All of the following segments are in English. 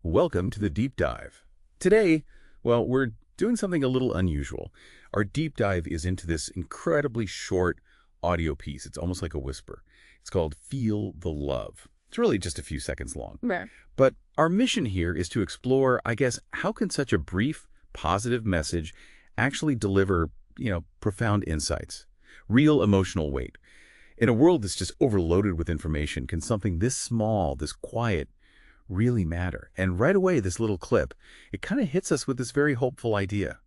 Welcome to the Deep Dive. Today, well, we're doing something a little unusual. Our deep dive is into this incredibly short audio piece. It's almost like a whisper. It's called Feel the Love. It's really just a few seconds long. Right. But our mission here is to explore, I guess, how can such a brief, positive message actually deliver, profound insights, real emotional weight. In a world that's just overloaded with information, can something this small, this quiet, really matter? And right away, this little clip, it kind of hits us with this very hopeful idea.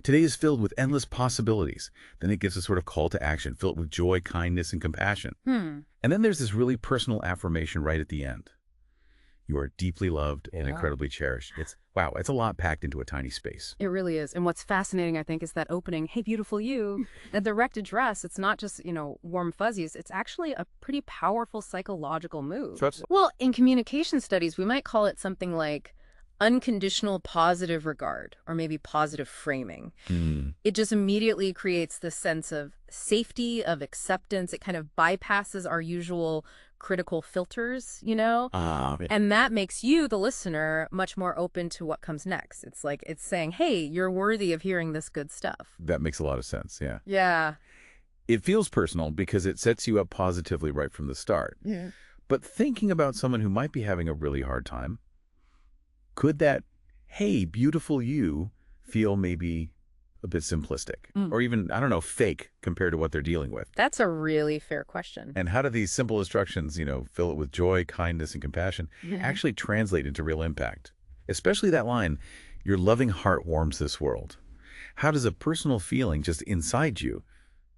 Today is filled with endless possibilities. Then it gives a sort of call to action, filled with joy, kindness, and compassion. And then there's this really personal affirmation right at the end. You are deeply loved and incredibly cherished. Wow, it's a lot packed into a tiny space. It really is. And what's fascinating, I think, is that opening, "Hey, beautiful you," a direct address. It's not just, warm fuzzies. It's actually a pretty powerful psychological move. Well, in communication studies, we might call it something like unconditional positive regard, or maybe positive framing. It just immediately creates this sense of safety, of acceptance. It kind of bypasses our usual critical filters, and that makes you, the listener, much more open to what comes next. It's like it's saying, hey, you're worthy of hearing this good stuff. That makes a lot of sense, yeah. Yeah. It feels personal because it sets you up positively right from the start. Yeah. But thinking about someone who might be having a really hard time, could that, hey, beautiful you, feel maybe a bit simplistic or even, I don't know, fake compared to what they're dealing with? That's a really fair question. And how do these simple instructions, fill it with joy, kindness, and compassion, actually translate into real impact? Especially that line, your loving heart warms this world. How does a personal feeling just inside you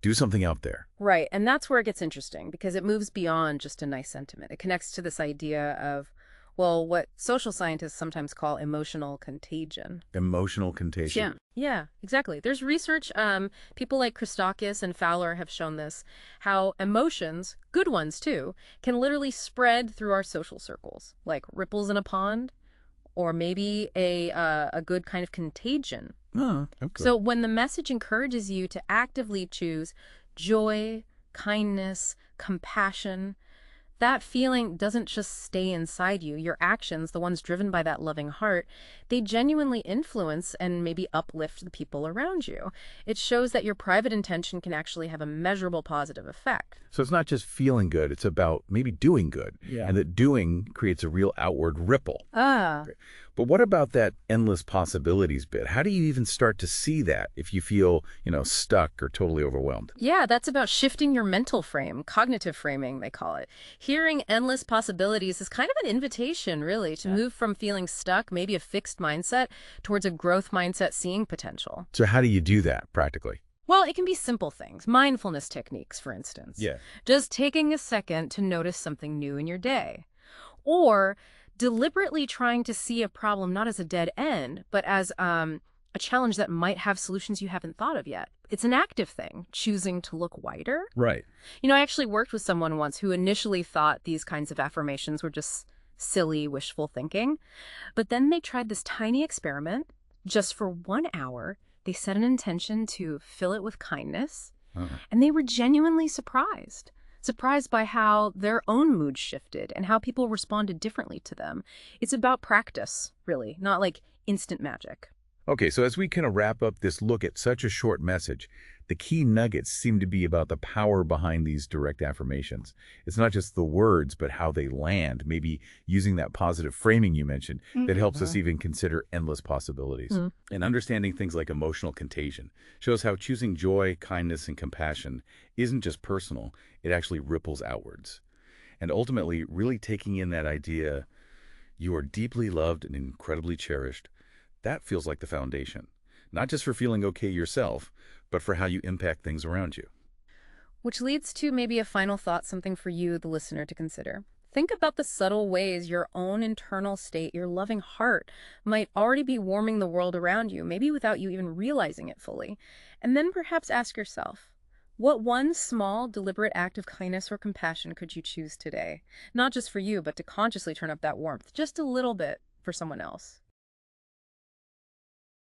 do something out there? Right. And that's where it gets interesting, because it moves beyond just a nice sentiment. It connects to this idea of, well, what social scientists sometimes call emotional contagion. Emotional contagion. Yeah, exactly. There's research, people like Christakis and Fowler have shown this, how emotions, good ones too, can literally spread through our social circles, like ripples in a pond, or maybe a good kind of contagion. Oh, okay. So when the message encourages you to actively choose joy, kindness, compassion, that feeling doesn't just stay inside you. Your actions, the ones driven by that loving heart, they genuinely influence and maybe uplift the people around you. It shows that your private intention can actually have a measurable positive effect. So it's not just feeling good, it's about maybe doing good. Yeah. And that doing creates a real outward ripple. Ah. But what about that endless possibilities bit? How do you even start to see that if you feel, stuck or totally overwhelmed? Yeah, that's about shifting your mental frame, cognitive framing, they call it. Hearing endless possibilities is kind of an invitation, really, to move from feeling stuck, maybe a fixed mindset, towards a growth mindset, seeing potential. So how do you do that practically? Well, it can be simple things, mindfulness techniques, for instance. Yeah. Just taking a second to notice something new in your day. Or deliberately trying to see a problem not as a dead end, but as a challenge that might have solutions you haven't thought of yet. It's an active thing, choosing to look wider. Right. I actually worked with someone once who initially thought these kinds of affirmations were just silly, wishful thinking. But then they tried this tiny experiment. Just for 1 hour, they set an intention to fill it with kindness, and they were genuinely surprised by how their own mood shifted and how people responded differently to them. It's about practice, really, not like instant magic. Okay, so as we kind of wrap up this look at such a short message, the key nuggets seem to be about the power behind these direct affirmations. It's not just the words, but how they land, maybe using that positive framing you mentioned that helps us even consider endless possibilities. And understanding things like emotional contagion shows how choosing joy, kindness, and compassion isn't just personal, it actually ripples outwards. And ultimately, really taking in that idea, you are deeply loved and incredibly cherished, that feels like the foundation, not just for feeling okay yourself, but for how you impact things around you. Which leads to maybe a final thought, something for you, the listener, to consider. Think about the subtle ways your own internal state, your loving heart, might already be warming the world around you, maybe without you even realizing it fully. And then perhaps ask yourself, what one small, deliberate act of kindness or compassion could you choose today? Not just for you, but to consciously turn up that warmth just a little bit for someone else.